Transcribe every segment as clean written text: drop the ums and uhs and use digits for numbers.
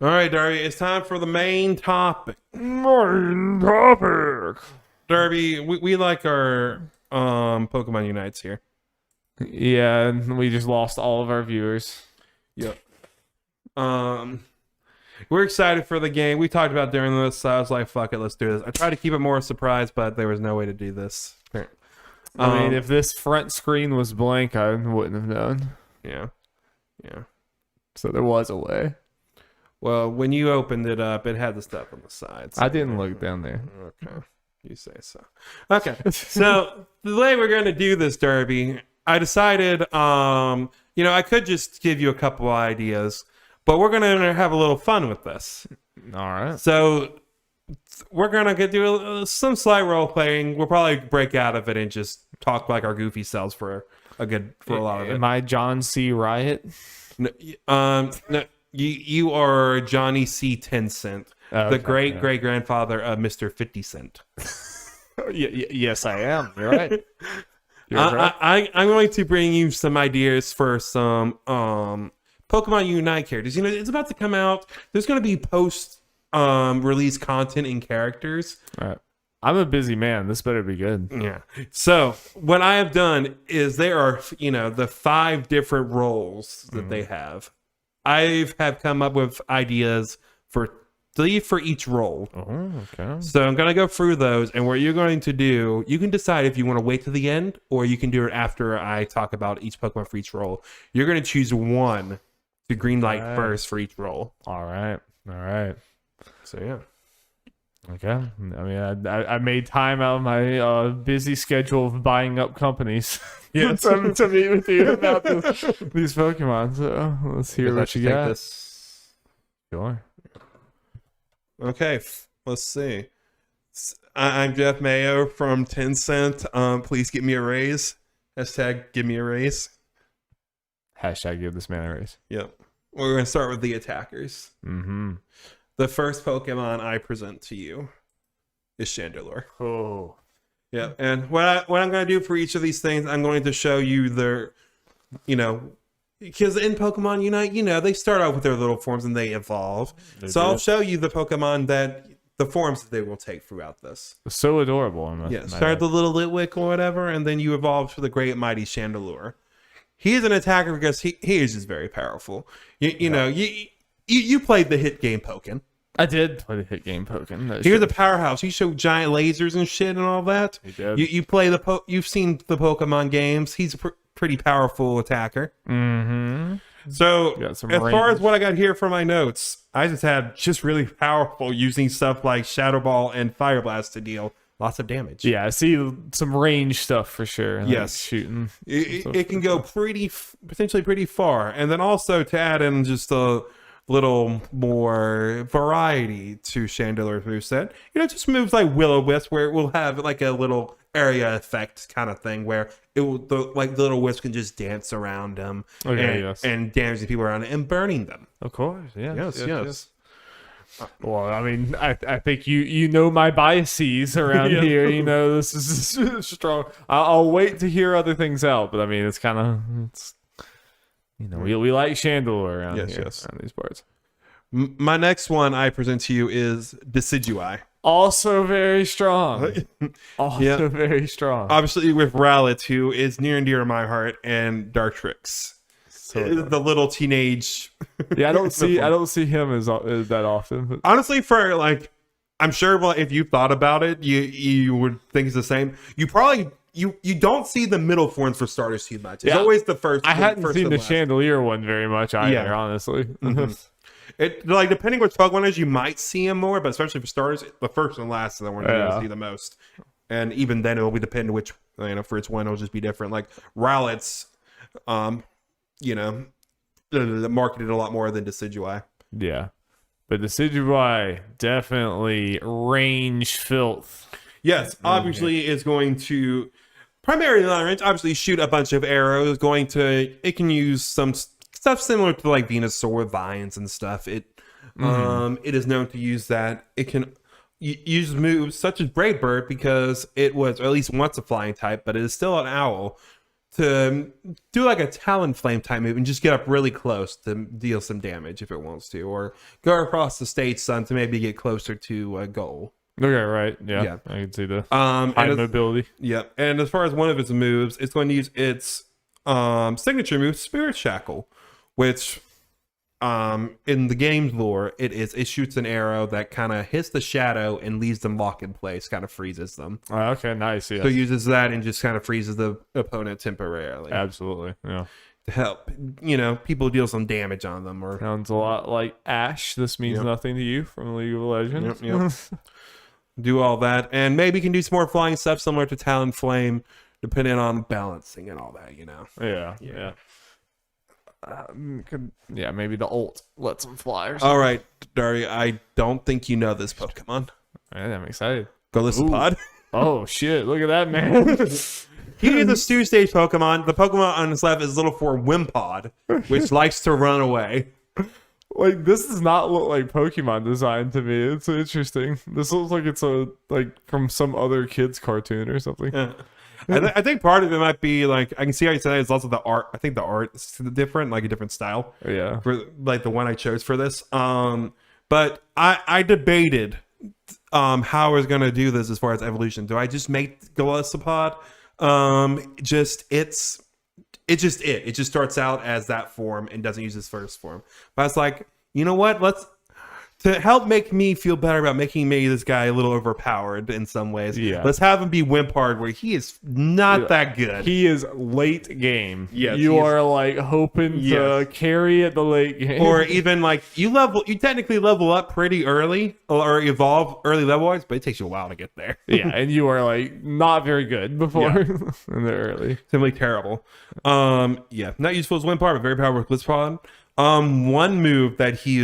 All right, Darby, it's time for the main topic. Main topic. Darby, we like our Pokemon Unites here. Yeah, and we just lost all of our viewers. Yep. We're excited for the game. We talked about during this, so I was like, fuck it, let's do this. I tried to keep it more a surprise, but there was no way to do this. I mean, if this front screen was blank, I wouldn't have known. Yeah. So there was a way. Well, when you opened it up, it had the stuff on the sides. I didn't look down there. Okay. You say so. Okay. So the way we're going to do this, Darby, I decided, I could just give you a couple ideas, but we're going to have a little fun with this. All right. So we're going to do some slight role playing. We'll probably break out of it and just talk like our goofy selves for a lot of it. Am I John C. Riot? No, you are Johnny C. 10 Cent, the great-great-grandfather of Mr. 50 Cent. Yes, I am. You're right. I'm going to bring you some ideas for some Pokemon Unite characters. You know, it's about to come out. There's going to be post-release content and characters. All right. I'm a busy man. This better be good. Yeah. So what I have done is there are, the 5 different roles that they have. I have come up with ideas for 3 for each role. Oh, okay. So I'm going to go through those, and what you're going to do, you can decide if you want to wait to the end, or you can do it after I talk about each Pokemon for each role. You're going to choose one to green light first for each role. All right. So, yeah. Okay. I mean, I made time out of my busy schedule of buying up companies to meet with you about these Pokemon. So let's hear what you got. Sure. Okay, let's see. I'm Jeff Mayo from 10 Cent. Please give me a raise. Hashtag give me a raise. Hashtag give this man a raise. Yep. We're going to start with the attackers. Mm-hmm. The first Pokemon I present to you is Chandelure. Oh. Yeah, and what I'm going to do for each of these things, I'm going to show you their, because in Pokemon Unite, they start out with their little forms and they evolve. I'll show you the Pokemon the forms that they will take throughout this. So adorable. Start the little Litwick or whatever, and then you evolve to the great mighty Chandelure. He is an attacker because he is just very powerful. You played the hit game Pokken. I did play the hit game Pokken. He was a powerhouse. He showed giant lasers and shit and all that. He did. You've seen the Pokemon games. He's a pretty powerful attacker. Mm-hmm. So as far as what I got here for my notes, I just had really powerful using stuff like Shadow Ball and Fire Blast to deal lots of damage. Yeah, I see some range stuff for sure. Yes, shooting. It can go potentially pretty far, and then also to add in just a little more variety to Chandelure's moveset. Just moves like Will-O-Wisp, where it will have like a little area effect kind of thing, where the little wisp can just dance around them and damaging people around it and burning them. Of course, yes. Well, I mean, I think you know my biases around here. This is strong. I'll wait to hear other things out, but I mean, it's kind of we like Chandelure around here, around these parts. My next one I present to you is Decidueye. Also very strong. Very strong. Obviously with Rowlet, who is near and dear to my heart, and Dartrix. The little teenage. Yeah, I don't see him as that often. But. Honestly, I'm sure if you thought about it, you would think it's the same. You probably you don't see the middle forms for starters too much. It's always the first. I hadn't seen the Chandelier one very much either, honestly. Mm-hmm. It depending which Pokemon is, you might see him more, but especially for starters, the first and last are the ones you're going to see the most. And even then, it will be depending which for each one, it'll just be different. Like Rowlet's, marketed a lot more than Decidueye. Yeah, but Decidueye definitely range filth. Yes, obviously is going to primarily long range. Obviously, shoot a bunch of arrows. It can use some stuff similar to like Venusaur, vines and stuff. It is known to use that. It can use moves such as Brave Bird because it was at least once a flying type, but it is still an owl. to do like a Talonflame type move and just get up really close to deal some damage if it wants to, or go across the stage sun to maybe get closer to a goal. Okay, right. Yeah. I can see the high mobility. Yep. And as far as one of its moves, it's going to use its signature move, Spirit Shackle, which in the game's lore, it shoots an arrow that kind of hits the shadow and leaves them locked in place, kind of freezes them. Okay, nice. Yeah. So it uses that and just kind of freezes the opponent temporarily. Absolutely. Yeah. To help, people deal some damage on them. Or sounds a lot like Ash. This means nothing to you from League of Legends. Yep. Do all that, and maybe you can do some more flying stuff similar to Talonflame, depending on balancing and all that. Yeah. Maybe the ult lets them fly or something. All right, Darby, I don't think you know this Pokemon. I'm excited. Golisopod. Oh shit! Look at that, man. He is a two-stage Pokemon. The Pokemon on his left is little form Wimpod, which likes to run away. Like, this does not look like Pokemon design to me. It's interesting. This looks like it's from some other kid's cartoon or something. Yeah. I think part of it might be like, I can see how you said it's also the art. I think the art is different, like a different style. Yeah. For like the one I chose for this. But I debated how I was gonna do this as far as evolution. Do I just make Golisopod? It just starts out as that form and doesn't use his first form. But I was like, you know what? To help make me feel better about making me this guy a little overpowered in some ways. Yeah. Let's have him be Wimpard, where he is not that good. He is late game. Yes, you are like hoping to carry at the late game, or even like you technically level up pretty early or evolve early level wise, but it takes you a while to get there. Yeah, and you are like not very good before in the early. Simply terrible. Not useful as Wimpard, but very powerful with Blitzpod. One move that he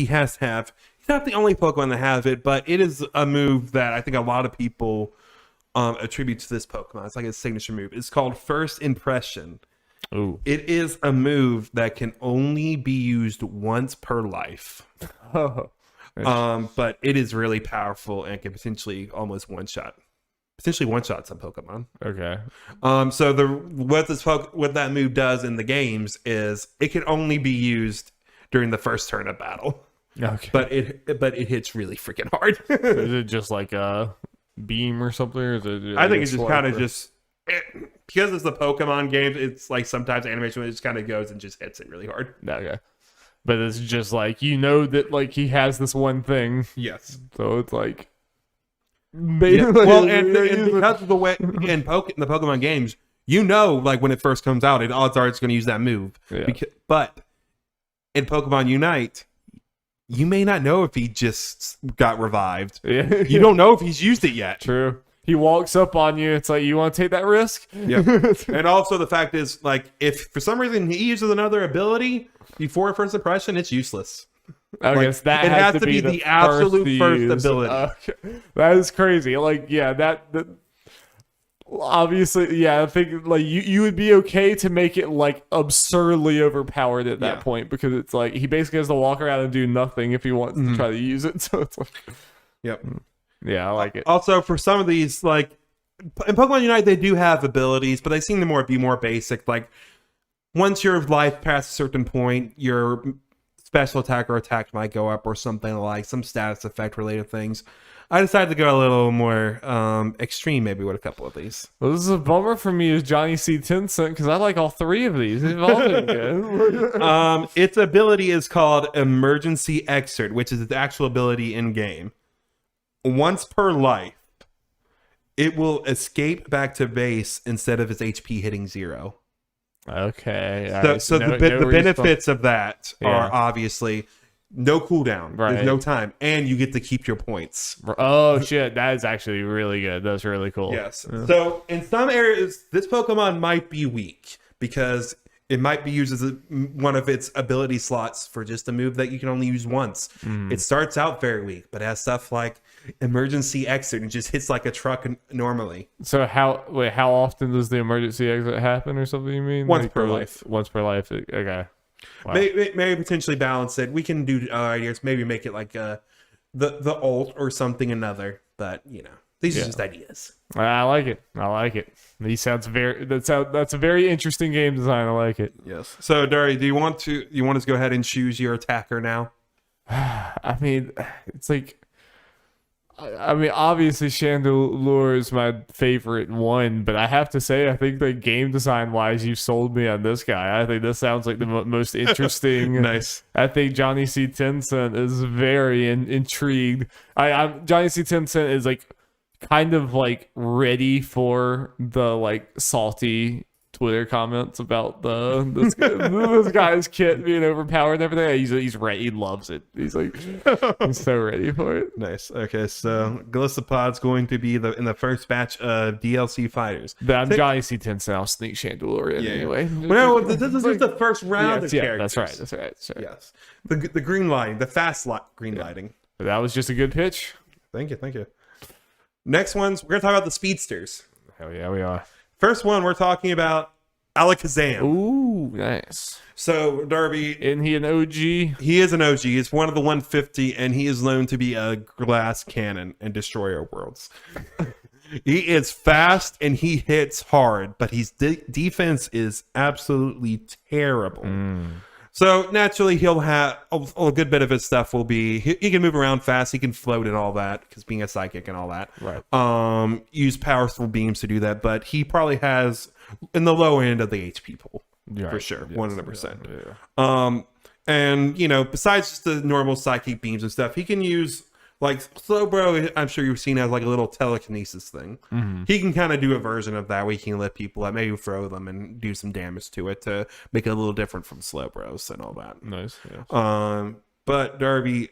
has to have. He's not the only Pokemon that has it, but it is a move that I think a lot of people attribute to this Pokemon. It's like his signature move. It's called First Impression. Ooh. It is a move that can only be used once per life. Oh. But it is really powerful and can potentially almost one-shot some Pokemon. Okay. So what that move does in the games is it can only be used during the first turn of battle. Okay. But it hits really freaking hard. Is it just like a beam or something? Or is it I think it's just kind of because it's the Pokemon games, it's like sometimes animation it just kind of goes and just hits it really hard. Okay. But it's just like, that like he has this one thing. Yes. So it's like well, and because of the way in the Pokemon games, like when it first comes out, odds are it's going to use that move. Yeah. But in Pokemon Unite, you may not know if he just got revived. Yeah. You don't know if he's used it yet. True. He walks up on you. It's like, you want to take that risk? Yeah. And also the fact is, like, if for some reason he uses another ability before first impression, it's useless. Okay, so that has to be the absolute first ability. Okay. That is crazy. Like, yeah, that obviously, yeah, I think like you would be okay to make it like absurdly overpowered at that point, because it's like he basically has to walk around and do nothing if he wants to try to use it. So it's like, yep. Yeah, I like it. Also, for some of these, like in Pokemon Unite, they do have abilities, but they seem to be more basic. Like once your life past a certain point, your special attack or attack might go up, or something like some status effect related things. I decided to go a little more extreme, maybe with a couple of these. Well, this is a bummer for me as Johnny C. Tencent, because I like all three of these. They've all been good. Its ability is called Emergency Exert, which is its actual ability in game. Once per life, it will escape back to base instead of its HP hitting 0. Okay. So the benefits of that are obviously no cooldown. Right. There's no time, and you get to keep your points. Oh shit, that is actually really good. That's really cool. Yes. Yeah. So in some areas, this Pokemon might be weak because it might be used as one of its ability slots for just a move that you can only use once. It starts out very weak, but it has stuff like Emergency Exit and just hits like a truck normally. So how often does the emergency exit happen or something, you mean? Once per life. Once per life. Okay. Wow. Maybe potentially balance it. We can do ideas. Maybe make it like the ult or something another. But These are just ideas. I like it. I like it. He sounds that's a very interesting game design. I like it. Yes. So, Darby, do you want to go ahead and choose your attacker now? I mean, it's like, I mean, obviously Chandelure is my favorite one, but I have to say, I think that game design wise, you sold me on this guy. I think this sounds like the most interesting. Nice. I think Johnny C. Tencent is very intrigued. Johnny C. Tencent is like kind of like ready for the like salty Twitter comments about this guy's kit being overpowered and everything. He's ready. He loves it. He's like, he's so ready for it. Nice. Okay, so Gallistopod's going to be in the first batch of DLC fighters. But I'm Johnny C. Tencent. I'll sneak Chandelure in anyway. Well, no, this is just the first round of characters. That's right. Yes. The green lighting, the fast green lighting. But that was just a good pitch. Thank you. Next ones, we're going to talk about the speedsters. Hell yeah, we are. First one, we're talking about Alakazam. Ooh, nice. So, Darby... Isn't he an OG? He is an OG. He's one of the 150, and he is known to be a glass cannon and destroyer worlds. He is fast, and he hits hard, but his defense is absolutely terrible. So, naturally, he'll have... A good bit of his stuff will be... He can move around fast. He can float and all that, because being a psychic and all that. Right. Use powerful beams to do that, but he probably has... in the low end of the HP pool, for sure, 100%. Yeah. And besides just the normal psychic beams and stuff, he can use like Slowbro. I'm sure you've seen as like a little telekinesis thing. He can kind of do a version of that where he can lift people up, maybe throw them and do some damage to it to make it a little different from Slowbros and all that. Nice. Yeah. But Darby,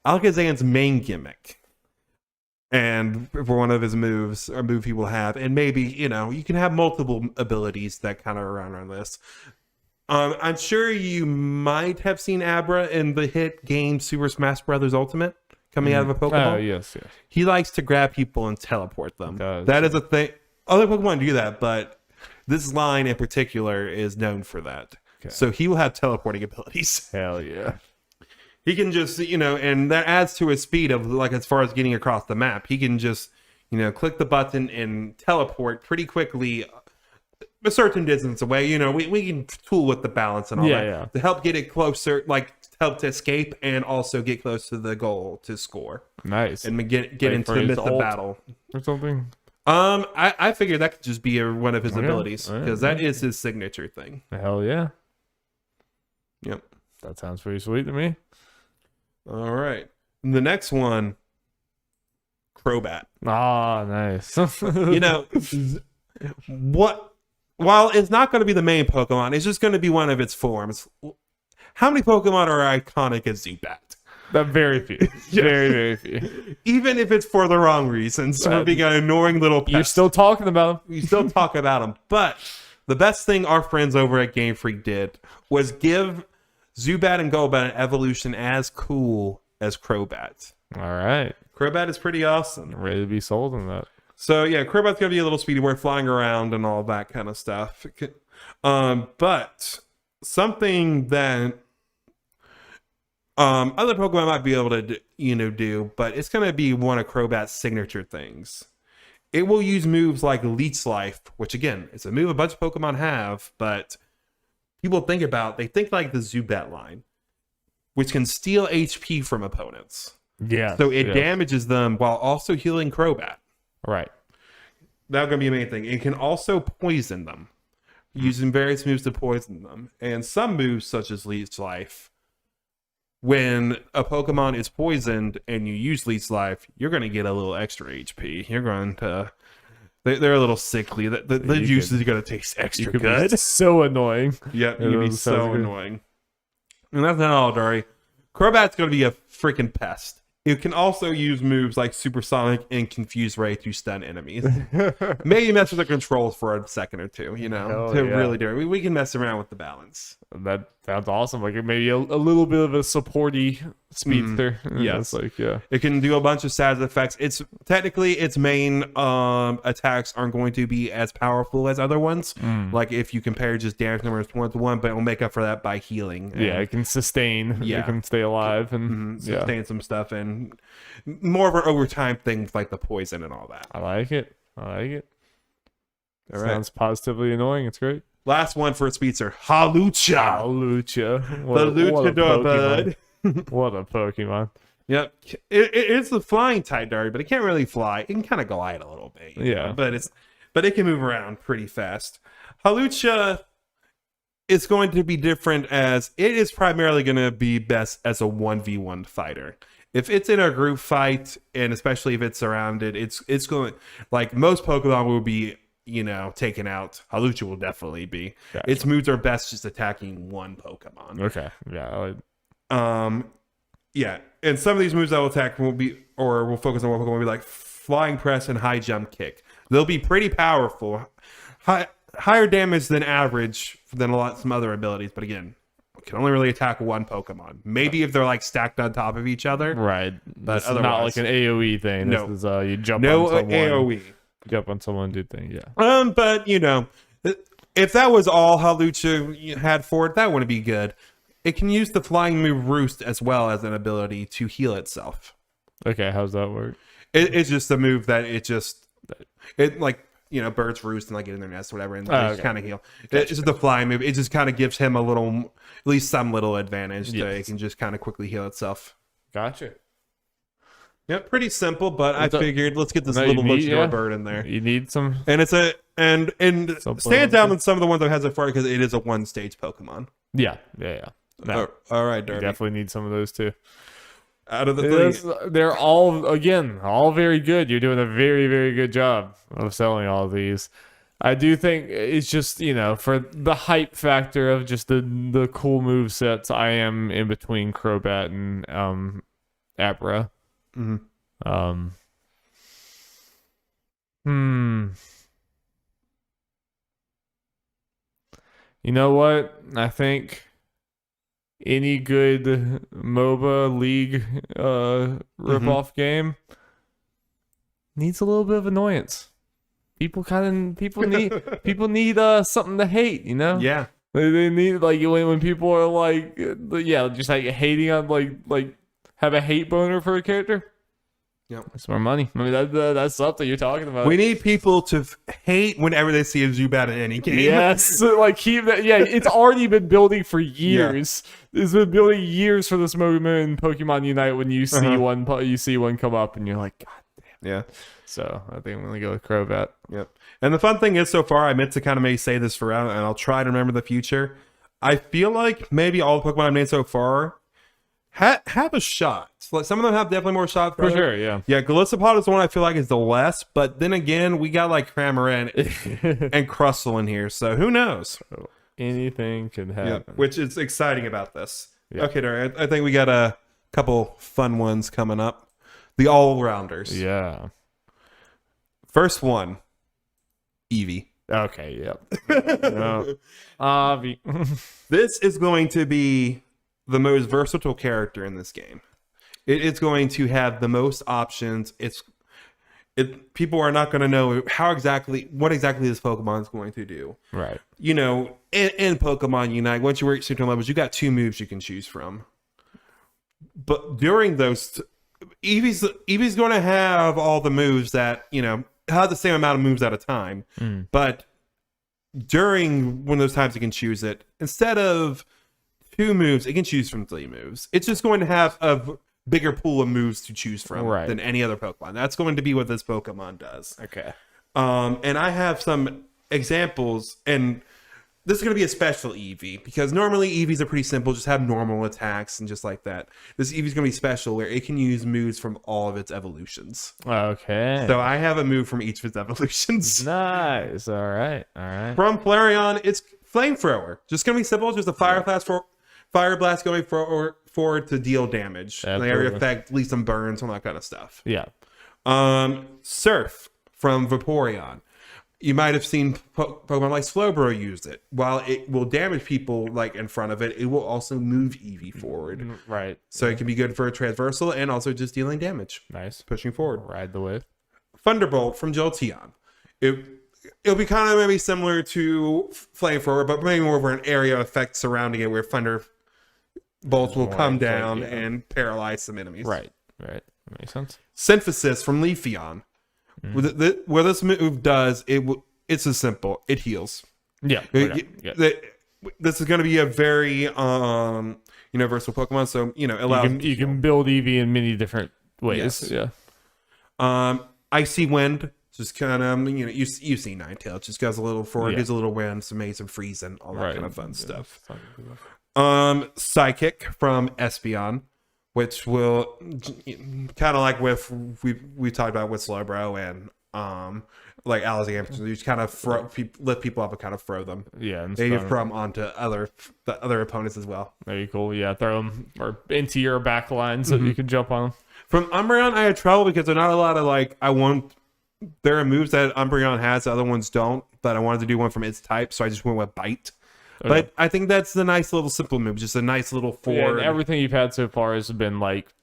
Alakazam's main gimmick. And for one of his moves, or move he will have, and maybe, you can have multiple abilities that kind of around this. I'm sure you might have seen Abra in the hit game Super Smash Bros. Ultimate coming out of a Pokeball. Oh, yes. He likes to grab people and teleport them. Does. That is a thing. Other Pokemon do that, but this line in particular is known for that. Okay. So he will have teleporting abilities. Hell yeah. He can just, and that adds to his speed of like as far as getting across the map. He can just, click the button and teleport pretty quickly a certain distance away. We can tool with the balance and all that to help get it closer, like help to escape and also get close to the goal to score. Nice. And get into the midst of battle or something. I figured that could just be one of his abilities because that is his signature thing. Hell yeah. Yep. That sounds pretty sweet to me. All right. The next one, Crobat. Ah, nice. What? While it's not going to be the main Pokemon, it's just going to be one of its forms. How many Pokemon are iconic as Zubat? Very few. Very, very few. Even if it's for the wrong reasons, for being an annoying little pest. You're still talking about them. You still talk about them. But the best thing our friends over at Game Freak did was give Zubat and Golbat an evolution as cool as Crobat. All right. Crobat is pretty awesome. Ready to be sold on that. So, yeah, Crobat's going to be a little speedy. We're flying around and all that kind of stuff. But something that other Pokemon might be able to, do, but it's going to be one of Crobat's signature things. It will use moves like Leech Life, which, again, it's a move a bunch of Pokemon have, but people they think like the Zubat line, which can steal HP from opponents. Yeah. So it damages them while also healing Crobat. Right. That's going to be a main thing. It can also poison them, using various moves to poison them. And some moves, such as Leech Life, when a Pokemon is poisoned and you use Leech Life, you're going to get a little extra HP. You're going to... They're a little sickly. The juice is going to taste extra good. So annoying. Yeah, you'd be so annoying. And that's not all, Dari. Crobat's going to be a freaking pest. It can also use moves like Supersonic and Confuse Ray to stun enemies. Maybe mess with the controls for a second or two, really do it. We can mess around with the balance. That sounds awesome. Like maybe a little bit of a supporty speedster. Yes. It's like, yeah. It can do a bunch of side effects. It's technically its main attacks aren't going to be as powerful as other ones. Like if you compare just damage numbers 1-to-1, but it will make up for that by healing. Yeah, it can sustain. Yeah. It can stay alive and sustain some stuff, and more of an overtime thing with like the poison and all that. I like it. All right. Sounds positively annoying. It's great. Last one for a speedster, Hawlucha. Hawlucha. The luchador bud. What a Pokemon. Yep, it's the flying type Darby, but it can't really fly. It can kind of glide a little bit, you know, but it can move around pretty fast. Hawlucha is going to be different, as it is primarily going to be best as a 1v1 fighter. If it's in a group fight, and especially if it's surrounded, it's going, like most Pokemon will be, you know, taken out. Hawlucha will definitely be. Gotcha. Its moves are best just attacking one Pokemon. Okay. Yeah. Yeah, and some of these moves I will attack will focus on one Pokemon will be like Flying Press and High Jump Kick. They'll be pretty powerful, higher damage than average than some other abilities. But again, can only really attack one Pokemon. Maybe if they're like stacked on top of each other, right? But This is not like an AOE thing. No. This is you jump no on someone. AOE. Jump on someone, do thing. Yeah. But you know, if that was all Hawlucha had for it, that wouldn't be good. It can use the flying move Roost as well as an ability to heal itself. Okay, how's that work? It's just a move that it like, you know, birds roost and like get in their nest or whatever, and they kind of heal. Gotcha. It's just a flying move. It just kind of gives him a little, at least some little advantage. Yes. It can just kind of quickly heal itself. Gotcha. Yeah, pretty simple, but I figured let's get this little luchador bird in there. You need some, and it's and stands out than some of the ones I've had so far because it is a one-stage Pokemon. Yeah. No, all right, Darby. You definitely need some of those too. Out of the three, they're all very good. You're doing a very, very good job of selling all of these. I do think it's just, you know, for the hype factor of just the cool move sets, I am in between Crobat and Abra. Mm-hmm. You know what? I think any good MOBA League rip-off game needs a little bit of annoyance. People need something to hate, you know? Yeah. They need, like, when people are like, just like hating on like have a hate boner for a character. Yep. That's more money. I mean, that's something you're talking about. We need people to hate whenever they see a Zubat in any game. Yes, like keep that. Yeah, it's already been building for years. Yeah. It's been building years for this moment in Pokemon Unite when you see one come up and you're like, God damn. Yeah. So I think I'm gonna go with Crobat. Yep. And the fun thing is, so far, I meant to kind of maybe say this for and I'll try to remember the future. I feel like maybe all the Pokemon I've named so far have a shot. Like some of them have definitely more shots. For sure, yeah. Yeah, Golisopod is the one I feel like is the less, but then again, we got like Cramorant and Crustle in here, so who knows? Anything can happen. Yeah, which is exciting about this. Yeah. Okay, Darry, I think we got a couple fun ones coming up. The all-rounders. Yeah. First one, Eevee. Okay, yep. Avi. This is going to be the most versatile character in this game. It's going to have the most options. People are not going to know what exactly this Pokemon is going to do. Right. You know, in Pokemon Unite, once you reach certain levels, you got 2 moves you can choose from. But during those, Eevee's going to have all the moves that, you know, have the same amount of moves at a time. But during one of those times you can choose it, instead of 2 moves, it can choose from 3 moves. It's just going to have a bigger pool of moves to choose from than any other Pokemon. That's going to be what this Pokemon does. Okay. And I have some examples, and this is going to be a special Eevee, because normally Eevees are pretty simple, just have normal attacks and just like that. This Eevee's going to be special, where it can use moves from all of its evolutions. Okay. So I have a move from each of its evolutions. Nice. All right. From Flareon, it's Flamethrower. Just going to be simple, just a Fire Blast going forward to deal damage. The area effect, leave some burns, all that kind of stuff. Yeah. Surf from Vaporeon. You might have seen Pokemon like Slowbro use it. While it will damage people like in front of it, it will also move Eevee forward. Right. So it can be good for a transversal and also just dealing damage. Nice. Pushing forward. Ride the wave. Thunderbolt from Jolteon. It'll be kind of maybe similar to Flamethrower, but maybe more of an area effect surrounding it where thunder bolts will come down and paralyze some enemies. Right. That makes sense. Synthesis from Leafeon. What this move does, it's as simple. It heals. Yeah. This is going to be a very universal Pokemon, so it allows you can build Eevee in many different ways. Yes. Yeah. Icy Wind, just kind of you see Ninetale. It just goes a little forward, gives a little wind, some amazing freezing, all that kind of fun stuff. Psychic from Espeon, which will kind of like with we talked about with Slowbro and like Alakazam, you just kind of lift people up and kind of throw them. Yeah, and maybe throw them onto the other opponents as well. Very cool. Yeah, throw them or into your back line so you can jump on them. From Umbreon, I had trouble because there are not a lot of there are moves that Umbreon has, the other ones don't. But I wanted to do one from its type, so I just went with Bite. Okay. But I think that's the nice little simple move, just a nice little forward. Yeah, and everything you've had so far has been like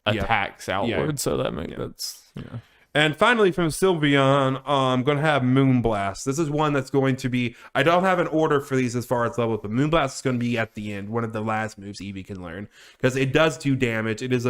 attacks outward, so that makes that's. Yeah. And finally, from Sylveon, I'm going to have Moonblast. This is one that's going to be... I don't have an order for these as far as levels, but Moonblast is going to be at the end, one of the last moves Eevee can learn. Because it does do damage. It is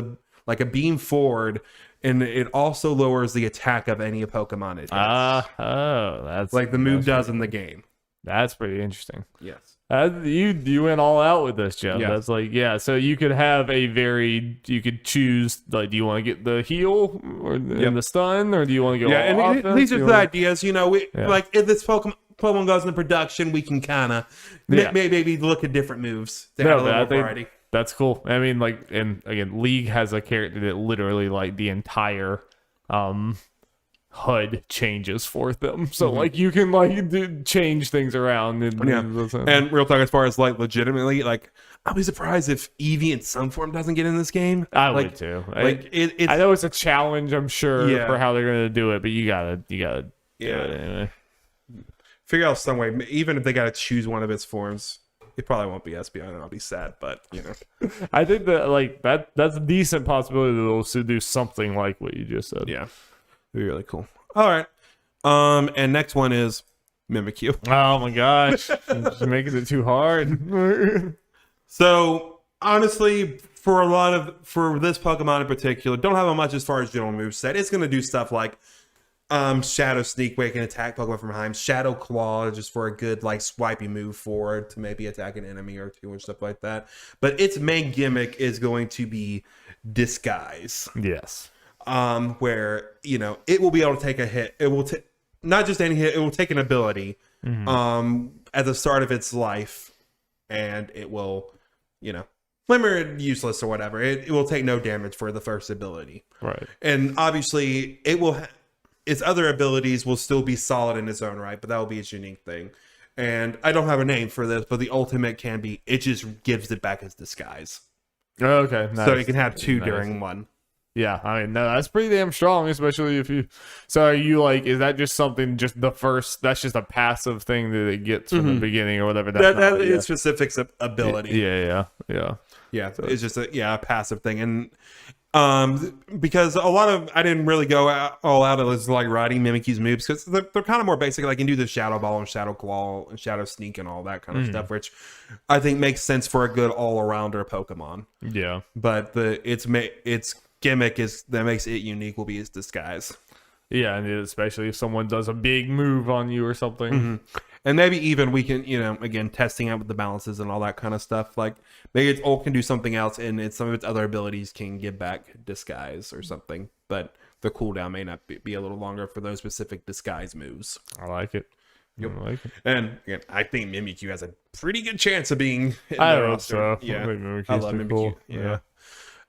like a beam forward, and it also lowers the attack of any Pokemon it hits. That's... like the move does in the game. That's pretty interesting. Yes. You went all out with this, Jeff. Yeah. That's so you could have you could choose, like, do you want to get the heal or the stun, or do you want to go all offense? These are the ideas, like if this Pokemon goes into production, we can kind of maybe look at different moves to have a little variety. That's cool. I mean, like, and again, League has a character that literally, like, the entire HUD changes for them, so like you can like change things around and real talk, as far as like legitimately, like I'll be surprised if Eevee in some form doesn't get in this game. I would too. Like I know it's a challenge, I'm sure, for how they're gonna do it, but you gotta do it anyway. Figure out some way, even if they gotta choose one of its forms. It probably won't be Espeon, and I'll be sad, but I think that like that's a decent possibility that they'll do something like what you just said. Yeah. It'd be really cool. All right. And next one is Mimikyu. Oh my gosh. Just making it too hard. So honestly, for this Pokemon in particular, don't have much as far as general moveset. It's gonna do stuff like Shadow Sneak, where you can attack Pokemon from behind. Shadow Claw, just for a good like swipey move forward to maybe attack an enemy or two and stuff like that. But its main gimmick is going to be Disguise. Yes. Where it will be able to take a hit. It will not just any hit. It will take an ability at the start of its life, and it will limited, useless, or whatever. It will take no damage for the first ability. Right. And obviously, its other abilities will still be solid in its own right, but that will be its unique thing. And I don't have a name for this, but the ultimate can be it just gives it back as Disguise. Okay. Nice. So you can have two during one. Yeah, I mean, no, that's pretty damn strong, especially if you... So are you like, is that just something, just the first, that's just a passive thing that it gets from the beginning or whatever? That is specific ability. Yeah. So it's just a passive thing. And because I didn't really go all out as like riding Mimikyu's moves, because they're kind of more basic. Like, I can do the Shadow Ball and Shadow Claw and Shadow Sneak and all that kind of stuff, which I think makes sense for a good all-arounder Pokemon. Yeah. But its gimmick that makes it unique will be its Disguise. Yeah, and especially if someone does a big move on you or something. And maybe even we can, again, testing out with the balances and all that kind of stuff. Like, maybe its ult can do something else, and some of its other abilities can give back Disguise or something. But the cooldown may not be a little longer for those specific Disguise moves. I like it. Yep. I like it. And again, I think Mimikyu has a pretty good chance of being in I the hope roster. so. Yeah, I love Mimikyu. cool. Yeah.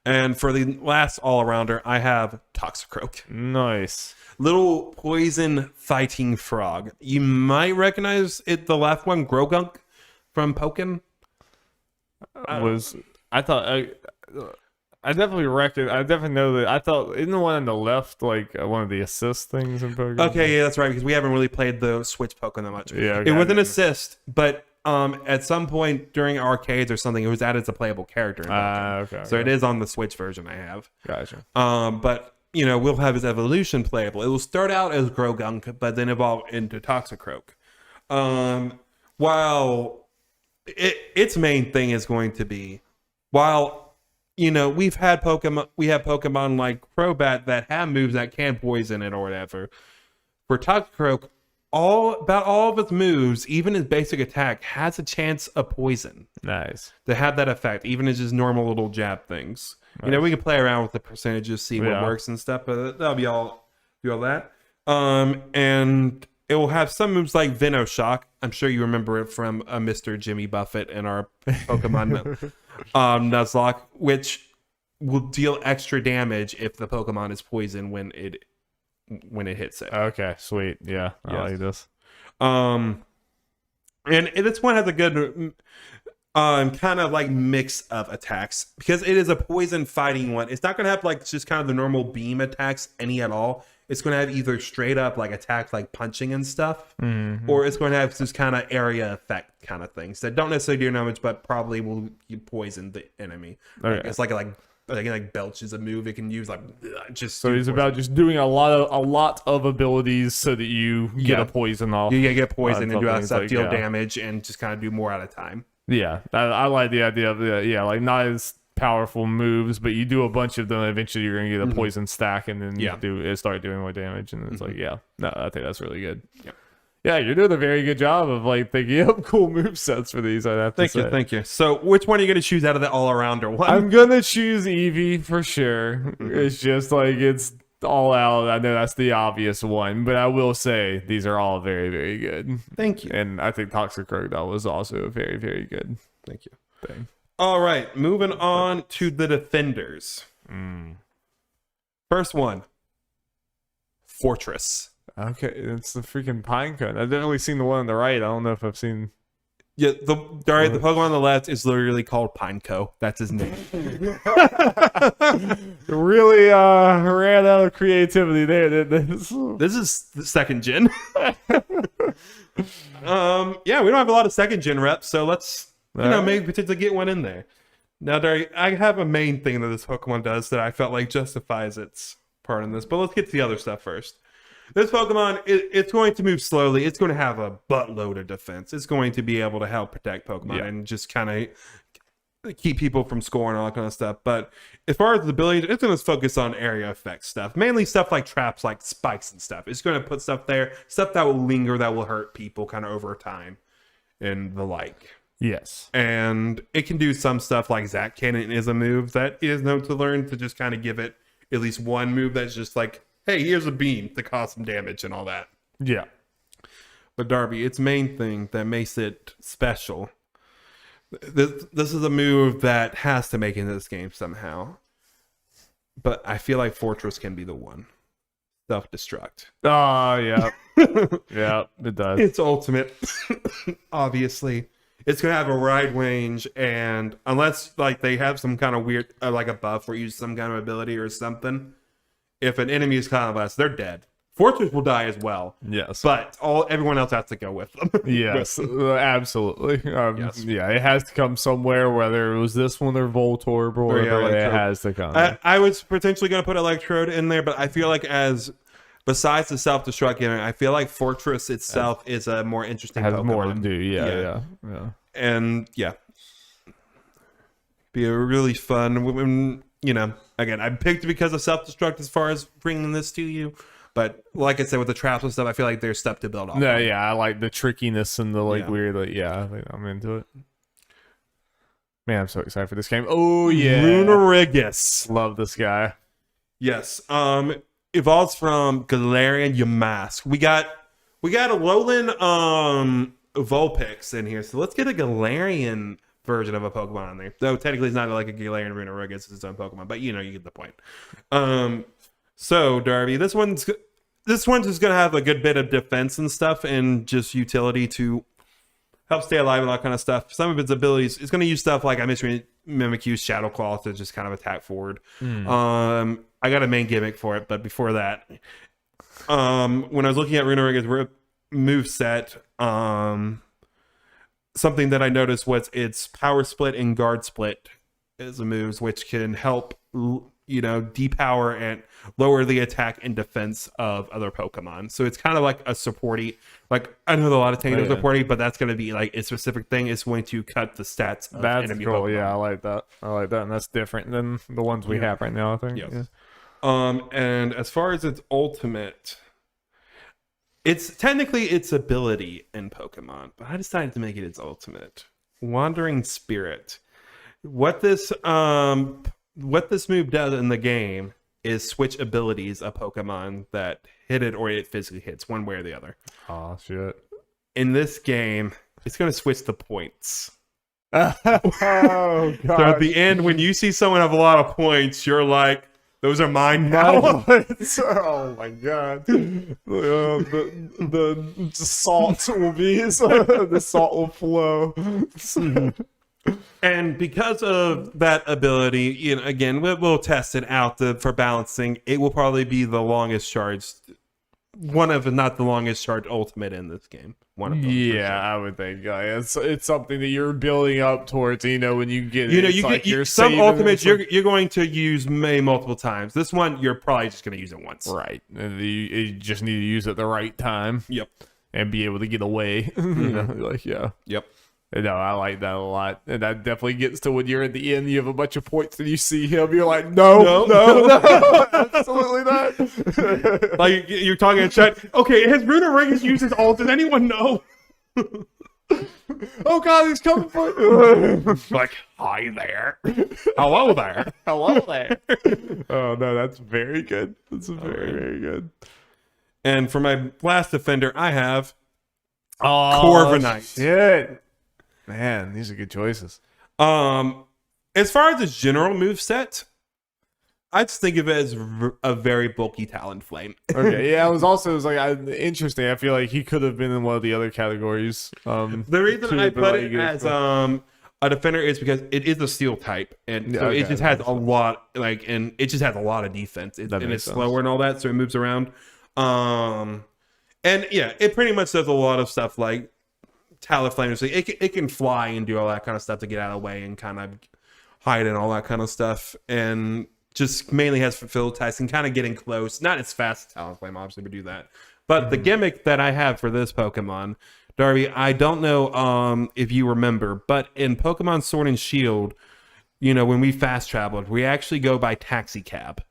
And for the last all-arounder, I have Toxicroak. Nice. Little poison fighting frog. You might recognize it, the last one, Grogunk from Pokken. I definitely know that. I thought isn't the one on the left like one of the assist things in Pokemon? Okay, yeah, that's right, because we haven't really played the Switch Pokemon that much. Yeah, it was an assist, but at some point during arcades or something, it was added as a playable character. Okay. So it is on the Switch version I have. Gotcha. But we'll have his evolution playable. It will start out as Grogunk, but then evolve into Toxicroak. While its main thing is going to be, while we have Pokemon like Crobat that have moves that can poison it or whatever. For Toxicroak, about all of its moves, even his basic attack, has a chance of poison. Nice. To have that effect, even as just normal little jab things. Nice. We can play around with the percentages, see what works and stuff, but that'll be all that. And it will have some moves like Venoshock. I'm sure you remember it from Mr. Jimmy Buffett in our Pokemon Nuzlocke, which will deal extra damage if the Pokemon is poisoned when it hits it. Okay, sweet. Yeah, I like this. And this one has a good kind of like mix of attacks because it is a poison fighting one. It's not going to have like just kind of the normal beam attacks any at all. It's going to have either straight up like attacks like punching and stuff, or it's going to have this kind of area effect kind of things that don't necessarily do damage, but probably will poison the enemy. Okay. Like, it's like belch is a move it can use just. So he's about just doing a lot of abilities so that you get a poison off. You get poison and do that stuff, like, deal damage, and just kind of do more at a time. Yeah, I like the idea of like not as powerful moves, but you do a bunch of them. Eventually, you're gonna get a poison stack, and then start doing more damage. And it's like, I think that's really good. Yeah, you're doing a very good job of like thinking up cool move sets for these. I'd have to say. Thank you. So, which one are you gonna choose out of the all-arounder one? I'm gonna choose Eevee for sure. It's just like it's all out. I know that's the obvious one, but I will say these are all very, very good. Thank you. And I think Toxicroak was also a very, very good. Thank you. Thing. All right, moving on to the defenders. First one, Fortress. Okay, it's the freaking Pinecone. I've definitely seen the one on the right. I don't know if I've seen. Yeah, the Pokemon on the left is literally called Pineco. That's his name. Really ran out of creativity there, didn't this? This is the second gen. We don't have a lot of second gen reps, so let's maybe potentially get one in there. Now, Darby, I have a main thing that this Pokemon does that I felt like justifies its part in this, but let's get to the other stuff first. This Pokemon, it's going to move slowly. It's going to have a buttload of defense. It's going to be able to help protect Pokemon and just kind of keep people from scoring and all that kind of stuff. But as far as the ability, it's going to focus on area effect stuff. Mainly stuff like traps, like spikes and stuff. It's going to put stuff there, stuff that will linger, that will hurt people kind of over time and the like. Yes. And it can do some stuff like Zac Cannon is a move that is known to learn to just kind of give it at least one move that's just like, hey, here's a beam to cause some damage and all that. Yeah. But Darby, its main thing that makes it special, this is a move that has to make it into this game somehow. But I feel like Fortress can be the one. Self-destruct. Oh, yeah. Yeah, it does. It's ultimate. Obviously. It's going to have a wide range, and unless like they have some kind of weird, like a buff or use some kind of ability or something, if an enemy is kind of less, they're dead. Fortress will die as well. Yes. But everyone else has to go with them. Yes, absolutely. Yes. Yeah, it has to come somewhere, whether it was this one or Voltorb or whatever, it has to come. I was potentially going to put Electrode in there, but I feel like besides the self-destruct gimmick, I feel like Fortress itself is a more interesting has Pokemon. more to do, yeah. And, be a really fun, again, I picked it because of self-destruct as far as bringing this to you. But like I said, with the traps and stuff, I feel like there's stuff to build off. No, I like the trickiness and the weird, I think I'm into it. Man, I'm so excited for this game. Oh, yeah. Lunarigus. Love this guy. Yes. Evolves from Galarian Yamask. We got a Alolan Vulpix in here, so let's get a Galarian version of a Pokemon in there. Though technically it's not like a Galarian Lunarigus, it's its own Pokemon, but you get the point. So Darby, this one's just gonna have a good bit of defense and stuff, and just utility to help stay alive and all that kind of stuff. Some of its abilities, it's gonna use stuff like I mentioned Mimikyu Shadow Claw to just kind of attack forward. I got a main gimmick for it, but before that, when I was looking at Runeriga's move set, something that I noticed was its Power Split and Guard Split as a moves, which can help, depower and lower the attack and defense of other Pokemon. So it's kind of like a supporty. Like, I know a lot of Tango's supporty, but that's going to be like a specific thing. It's going to cut the stats of That's enemy cool. Pokemon. Yeah, I like that. And that's different than the ones we have right now, I think. Yes. Yeah. And as far as its ultimate, it's technically its ability in Pokemon, but I decided to make it its ultimate. Wandering Spirit. What this move does in the game is switch abilities of Pokemon that hit it or it physically hits, one way or the other. Oh shit. In this game, it's going to switch the points. Oh god. So at the end, when you see someone have a lot of points, you're like, those are mine now. Oh my god. The salt will be the salt will flow. And because of that ability, again, we'll test it out for balancing. It will probably be the longest charged, one of, if not the longest charged ultimate in this game. One of them. Yeah, sure. I would think. It's something that you're building up towards. When you get it, some ultimates you're going to use multiple times. This one you're probably just going to use it once. Right, and you just need to use it at the right time. Yep, and be able to get away. Yep. No, I like that a lot. And that definitely gets to when you're at the end, you have a bunch of points and you see him, you're like, no, absolutely not. Like, you're talking in chat, okay, has Runerigus used his ult? Does anyone know? Oh god, he's coming for you. Like, hi there. Hello there. Hello there. Oh no, that's very good. That's very good. And for my last defender, I have Corviknight. Shit. Man, these are good choices. As far as the general move set, I just think of it as a very bulky Talonflame. Okay, yeah, it was interesting. I feel like he could have been in one of the other categories. The reason I put it as a defender is because it is a steel type, and so it just has a lot, and it just has a lot of defense. It's slower and all that, so it moves around. And yeah, it pretty much does a lot of stuff like Talonflame. So it can fly and do all that kind of stuff to get out of the way and kind of hide and all that kind of stuff. And just mainly has fulfilled tasks and kind of getting close. Not as fast as Talonflame, obviously, would do that. But the gimmick that I have for this Pokemon, Darby, I don't know if you remember, but in Pokemon Sword and Shield, when we fast traveled, we actually go by taxi cab.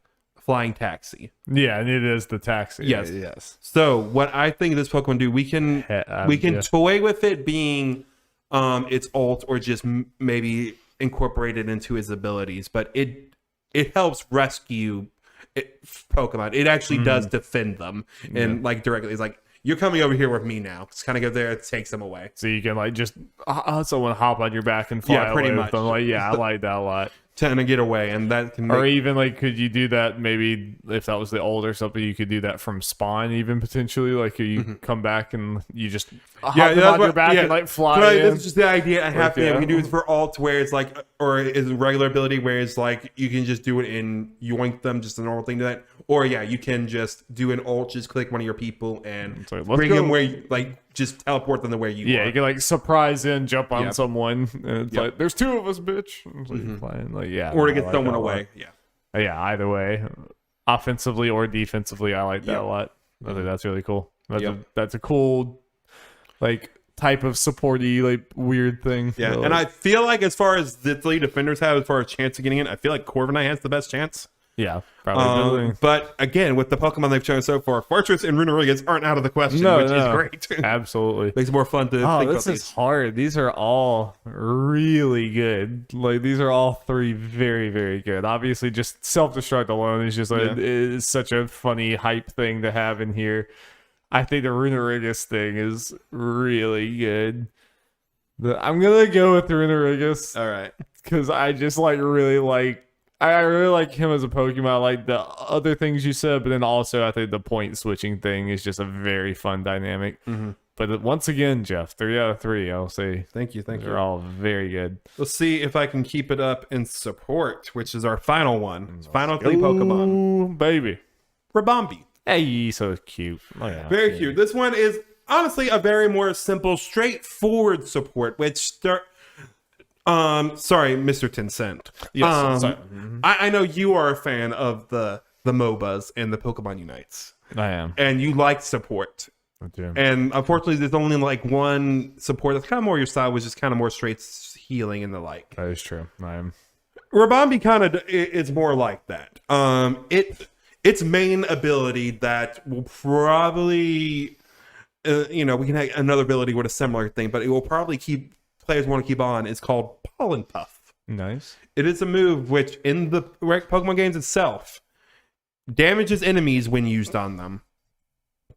Flying taxi. Yeah, and it is the taxi. Yes. So what I think this Pokemon do, we can toy with it being its ult or just maybe incorporate it into his abilities, but it helps rescue Pokemon. It actually does defend them and directly. It's like, you're coming over here with me now. Just kind of go there, it takes them away. So you can just someone hop on your back and fly away with them. I like that a lot. Trying to get away, and that can or even could you do that maybe if that was the ult or something, you could do that from spawn even potentially, you come back and you just hop on your back and fly in. That's just the idea I have. We can do it for alt where it's or is a regular ability where it's you can just do it in yoink them, just a normal thing to that, or you can just do an ult, just click one of your people and bring them where you just teleport them to where you are. You can surprise in, jump on someone, and it's there's two of us, bitch. You're flying, or to get someone away. Either way, offensively or defensively, I like that a lot. I think that's really cool. That's a cool type of supporty weird thing. And I feel like as far as the three defenders have as far as chance of getting in, I feel like Corviknight has the best chance. Probably. But again, with the Pokemon they've shown so far, Fortress and Runerigus aren't out of the question, which is great. Absolutely. Makes it more fun to think this about is hard. These are all really good. These are all three very, very good. Obviously, just self-destruct alone is just is such a funny hype thing to have in here. I think the Runerigus thing is really good. I'm going to go with Runerigus. All right. Because I just really like I really like him as a Pokemon. I like the other things you said, but then also I think the point switching thing is just a very fun dynamic. But But once again, Jeff, 3 out of 3. I'll say Thank you. they're all very good. Let's see if I can keep it up in support, which is our final one. Final 3 Pokemon. Ooh, baby. Rabombi. Hey, so cute. Oh, yeah. Very cute. This one is honestly a very more simple, straightforward support, which sorry, Mr. Tencent. Yes, sorry. I know you are a fan of the MOBAs and the Pokemon Unites. I am. And you like support. I do. And unfortunately, there's only like one support that's kind of more your style, which is kind of more straight healing and the like. That is true. I am. Rabombi kind of is more like that. Its main ability that will probably, we can have another ability with a similar thing, but it will probably keep players want to keep on. Is called Pollen Puff. Nice. It is a move which in the Pokemon games itself damages enemies when used on them,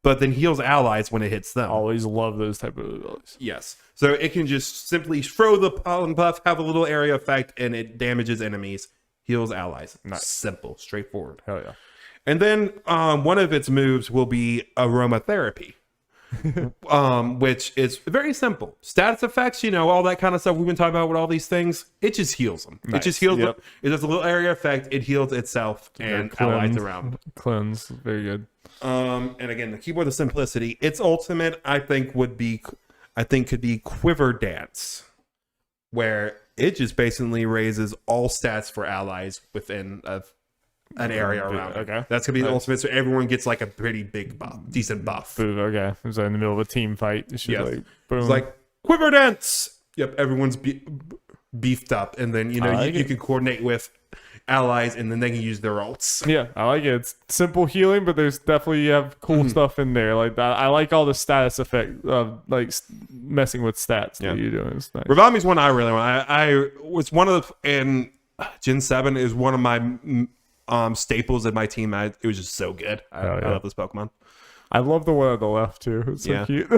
but then heals allies when it hits them. Always love those type of abilities. Yes. So it can just simply throw the Pollen Puff, have a little area effect, and it damages enemies, heals allies. Nice. Simple, straightforward. Hell yeah. And then one of its moves will be aromatherapy. Which is very simple. Status effects, all that kind of stuff we've been talking about with all these things, it just heals them. Nice. It just heals Yep. them. It does a little area effect. It heals itself and allies around. Cleanse. Very good. And again, the keyboard of simplicity. Its ultimate, I think, could be Quiver Dance, where it just basically raises all stats for allies within an area around it. Okay. That's gonna be the ultimate, so everyone gets like a pretty big buff, decent buff. Boom. Okay. It was in the middle of a team fight. It's just Yes. like, boom. It's like Quiver Dance. Yep, everyone's beefed up, and then you can coordinate with allies, and then they can use their ults. Yeah, I like it. It's simple healing, but there's definitely you have cool stuff in there. Like that, I like all the status effect of messing with stats that you're doing. It's nice. Rabombi's one I really want. I was one of the and Gen 7 is one of my staples in my team. It was just so good. I love this Pokemon. I love the one on the left too. It's so cute.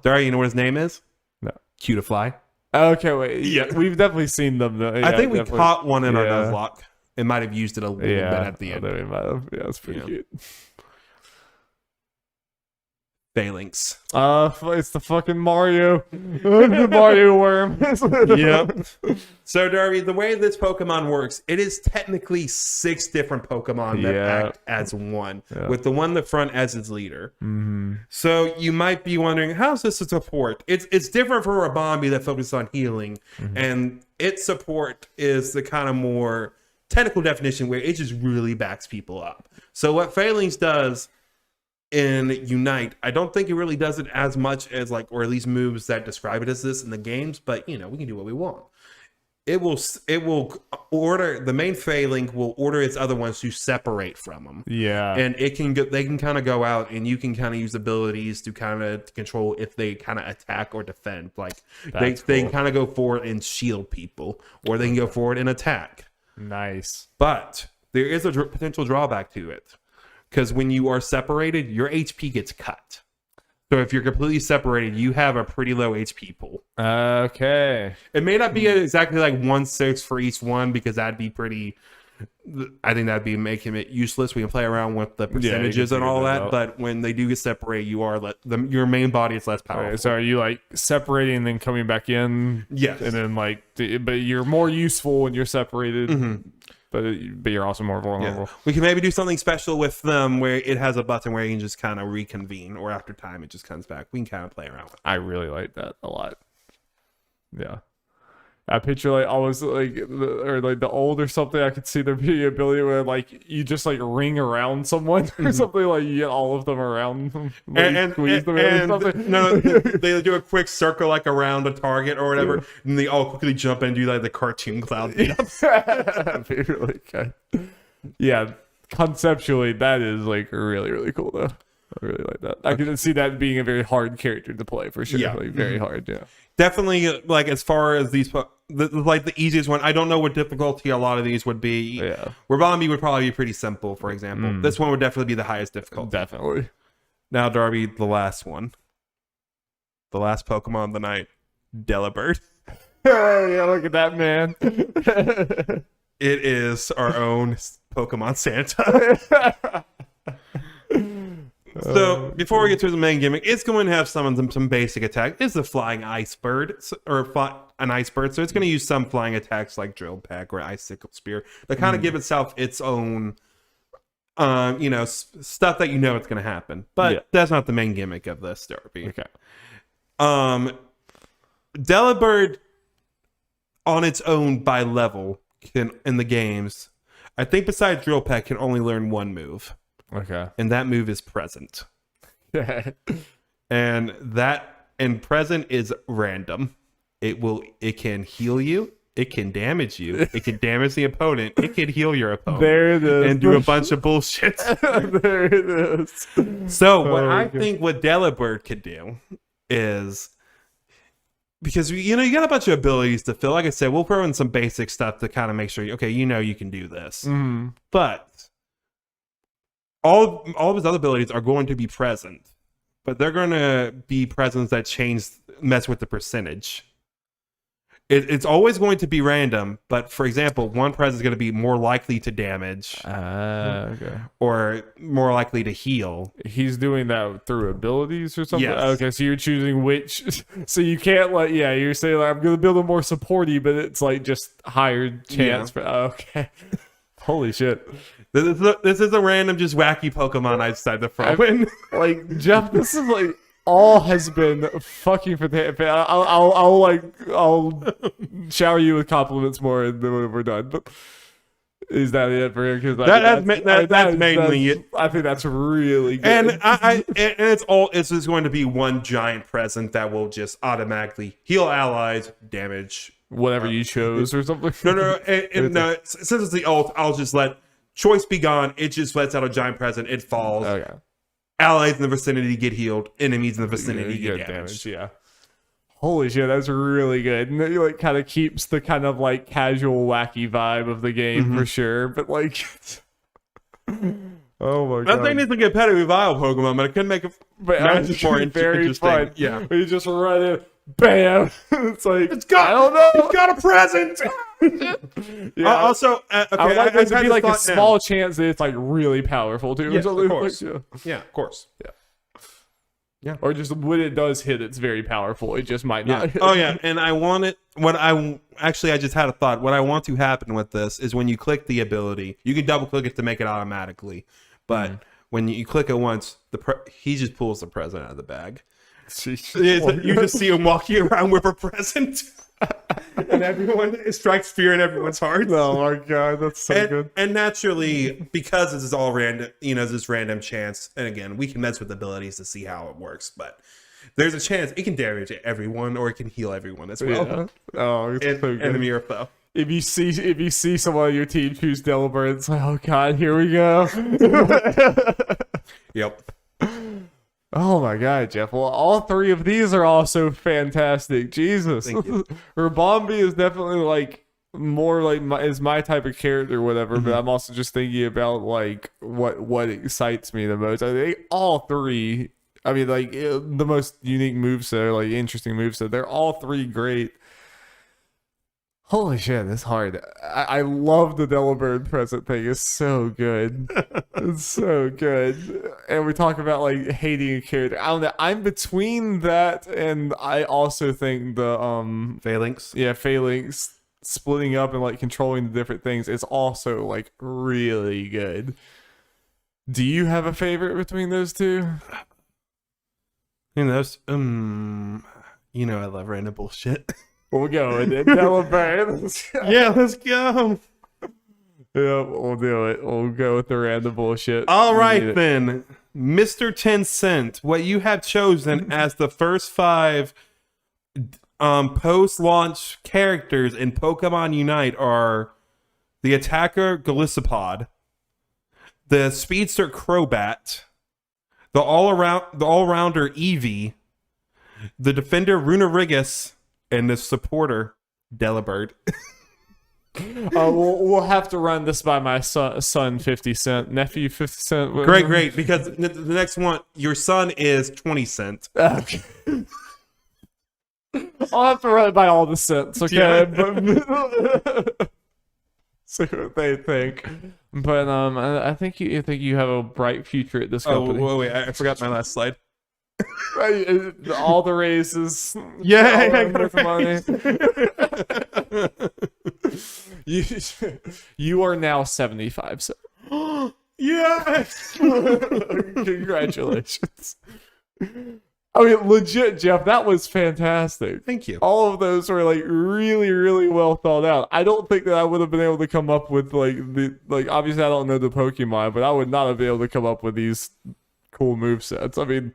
Darby, you know what his name is? No. Cutiefly. Okay, wait. Yeah, we've definitely seen them. Though. Yeah, I think we definitely. caught one in our Nuzlocke. It might have used it a little bit at the end. We might have. Yeah, it's pretty cute. Phalanx. It's the fucking Mario. The Mario worm. Yep. So, Darby, the way this Pokemon works, it is technically 6 different Pokemon that act as one, with the one in the front as its leader. Mm-hmm. So you might be wondering, how's this a support? It's different for Rabombi that focuses on healing, and its support is the kind of more technical definition where it just really backs people up. So what Phalanx does in Unite, I don't think it really does it as much as or at least moves that describe it as this in the games, but we can do what we want. It will order, the main Phalanx will order its other ones to separate from them. Yeah. And they can kind of go out, and you can kind of use abilities to kind of control if they kind of attack or defend. They can kind of go forward and shield people, or they can go forward and attack. Nice. But there is a potential drawback to it. Because when you are separated, your HP gets cut. So if you're completely separated, you have a pretty low HP pool. Okay. It may not be exactly like 1/6 for each one, because that'd be pretty... I think that'd be making it useless. We can play around with the percentages and all that, but when they do get separated, you are your main body is less powerful. Right, so are you separating and then coming back in? Yes. And then but you're more useful when you're separated. Mm-hmm. But you're also more vulnerable. Yeah. We can maybe do something special with them where it has a button where you can just kind of reconvene, or after time it just comes back. We can kind of play around with it. I really like that a lot. Yeah. I picture always the old or something. I could see there be the ability where you just ring around someone or something, you get all of them around them, and squeeze them in or something. No, they do a quick circle around a target or whatever, and they all quickly jump in and do the cartoon cloud beat up. That'd be really good. Yeah, conceptually that is really, really cool though. I really like that. I can see that being a very hard character to play for sure. Yeah. Very hard. Yeah. Definitely, as far as these, the easiest one, I don't know what difficulty a lot of these would be. Yeah. Rabombi would probably be pretty simple, for example. This one would definitely be the highest difficulty. Definitely. Now, Darby, the last one. The last Pokemon of the night, Delibird. Yeah, look at that, man. It is our own Pokemon Santa. So before we get to the main gimmick, it's going to have some basic attack. It's the flying ice bird an ice bird, so it's going to use some flying attacks like drill peck or icicle spear to kind of give itself its own, stuff that it's going to happen. But that's not the main gimmick of this, Darby. Okay. Delibird on its own by level in the games, I think besides drill peck, can only learn one move. Okay. And that move is present. and present is random. It can heal you, it can damage you, it can damage the opponent, it can heal your opponent. There it is. And do a bunch of bullshit. There it is. So I think what Delibird could do is, because you got a bunch of abilities to fill. Like I said, we'll throw in some basic stuff to kind of make sure you can do this. Mm-hmm. But all of his other abilities are going to be present, but they're going to be presents that mess with the percentage. It's always going to be random, but for example, one present is going to be more likely to damage, okay, or more likely to heal. He's doing that through abilities or something. Yes. Okay, so you're choosing which. So you can't you're saying I'm going to build a more supporty, but it's like just higher chance for. Okay, holy shit. This is a random, just wacky Pokemon I decided to throw in. Like, Jeff, this is like all has been fucking fantastic. I'll shower you with compliments more and then we're done. But is that it for him? Because that's mainly it. I think that's really good. And it's just going to be one giant present that will just automatically heal allies, damage whatever you chose or something. No. Since it's the ult, I'll just let choice be gone. It just lets out a giant present. It falls. Okay. Allies in the vicinity get healed. Enemies in the vicinity get damaged. Yeah. Holy shit, that's really good. And it like kind of keeps the kind of like casual wacky vibe of the game for sure. But like, oh my god, I think it's a competitive viable Pokemon, but it could make it more very interesting. fun. Yeah, you just run in, bam. It's like I don't know. It's got a present. Yeah. Also, okay, I would like there to be like a small now. chance that it's like really powerful too. Yes, or something. of course. Like, yeah, of course. Yeah. Or just when it does hit, it's very powerful. It just might not. Hit. Oh yeah, and I want it. I just had a thought. What I want to happen with this is when you click the ability, you can double click it to make it automatically, but when you click it once, he just pulls the present out of the bag. You just see him walking around with a present. And everyone strikes fear in everyone's hearts. Oh my god, that's so good. And naturally, because this is all random, this random chance. And again, we can mess with abilities to see how it works, but there's a chance it can damage everyone or it can heal everyone as well. Yeah. Oh, it's so good. Enemy or foe. If you see someone on your team choose Delibird, it's like, oh god, here we go. Yep. Oh my god, Jeff. Well, all three of these are also fantastic. Jesus. Thank you. Rabombi is definitely like more like my type of character or whatever, but I'm also just thinking about like what excites me the most. I think all three, I mean like the most unique moveset, like interesting moveset, they're all three great. Holy shit, it's hard. I love the Delibird present thing. It's so good. It's so good. And we talk about like hating a character. I don't know. I'm between that and I also think the Phalanx. Yeah, Phalanx splitting up and like controlling the different things is also like really good. Do you have a favorite between those two? I love random bullshit. We'll go with it. Delibird. Yeah, let's go. Yeah, we'll do it. We'll go with the random bullshit. All right, then. Mr. 10 Cent, what you have chosen as the first 5 post-launch characters in Pokemon Unite are the Attacker Golisopod, the Speedster Crobat, the all-rounder Eevee, the Defender Runerigus, and the supporter Delibird. We'll have to run this by my son 50 Cent, nephew 50 Cent. Great, because the next one, your son is 20 Cent. Okay. I'll have to run it by all the cents, okay? Yeah. But see what they think. But I think you have a bright future at this Oh, company. wait, I forgot my last slide. All the raises. Yeah, all I the got a money. You are now 75. So Yes. congratulations. I mean, legit, Jeff, that was fantastic. Thank you. All of those were like really, really well thought out. I don't think that I would have been able to come up with obviously I don't know the Pokemon, but I would not have been able to come up with these cool movesets. I mean,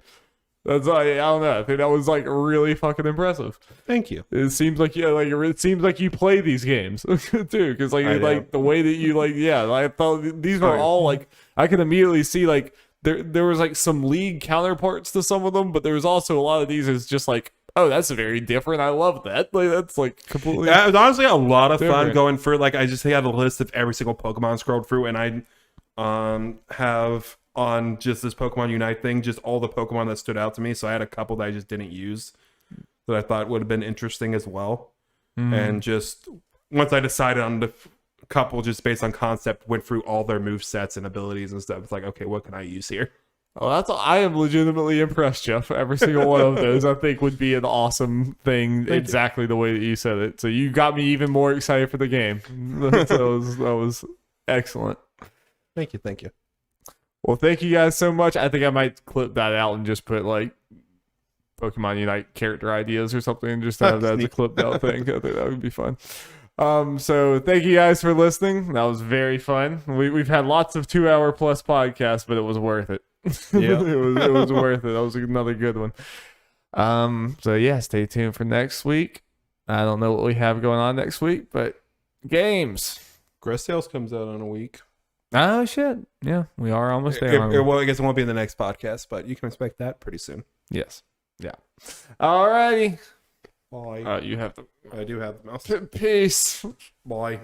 that's I don't know. I think that was like really fucking impressive. Thank you. It seems like it seems like you play these games too, because like the way that you I thought these were all like I could immediately see like there was like some league counterparts to some of them, but there was also a lot of these is just like, oh, that's very different. I love that. Like that's like completely. It was honestly a lot of fun different. going through. Like I just had a list of every single Pokemon scrolled through, and I have on just this Pokemon Unite thing, just all the Pokemon that stood out to me. So I had a couple that I just didn't use that I thought would have been interesting as well. And just once I decided on the couple, just based on concept, went through all their move sets and abilities and stuff. It's like, okay, what can I use here? Oh, I am legitimately impressed, Jeff. Every single one of those, I think, would be an awesome thing, exactly the way that you said it. So you got me even more excited for the game. That was excellent. Thank you. Well, thank you guys so much. I think I might clip that out and just put like Pokemon Unite character ideas or something, and just have that as a clipped out thing. I think that would be fun. So thank you guys for listening. That was very fun. We've had lots of 2-hour plus podcasts, but it was worth it. Yeah, it was worth it. That was another good one. So yeah, stay tuned for next week. I don't know what we have going on next week, but games. Grass Tales comes out in a week. Oh shit! Yeah, we are almost there. Well, I guess it won't be in the next podcast, but you can expect that pretty soon. Yes. Yeah. Alrighty. Bye. You have the. I do have the mouse. Peace. Bye.